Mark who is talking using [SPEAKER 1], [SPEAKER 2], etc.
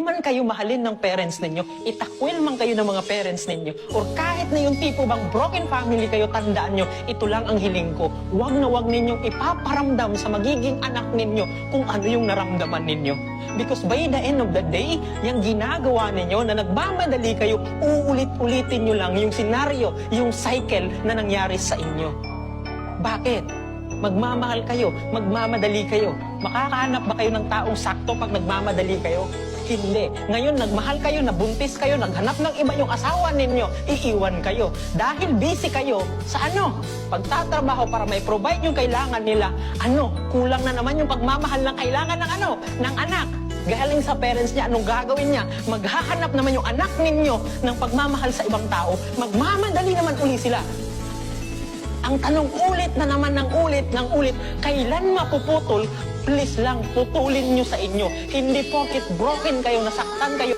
[SPEAKER 1] man kayo mahalin ng parents ninyo, itakwil man kayo ng mga parents ninyo, or kahit na yung tipo bang broken family kayo, tandaan nyo, ito lang ang hiling ko, huwag na huwag ninyong ipaparamdam sa magiging anak ninyo kung ano yung naramdaman ninyo. Because by the end of the day, yung ginagawa ninyo na nagmamadali kayo, uulit-ulitin nyo lang yung senaryo, yung cycle na nangyari sa inyo. Bakit? Magmamahal kayo, magmamadali kayo. Makakahanap ba kayo ng taong sakto pag nagmamadali kayo? Hindi. Ngayon, nagmahal kayo, nabuntis kayo, naghanap ng iba yung asawa ninyo, iiwan kayo. Dahil busy kayo sa pagtatrabaho para may provide yung kailangan nila. Kulang na naman yung pagmamahal ng kailangan ng anak. Galing sa parents niya, anong gagawin niya? Maghahanap naman yung anak ninyo ng pagmamahal sa ibang tao. Magmamadali naman uli sila. Ang tanong ulit na naman ng ulit, kailan mapuputol? Please lang, putulin nyo sa inyo. Hindi porket broken kayo, nasaktan kayo.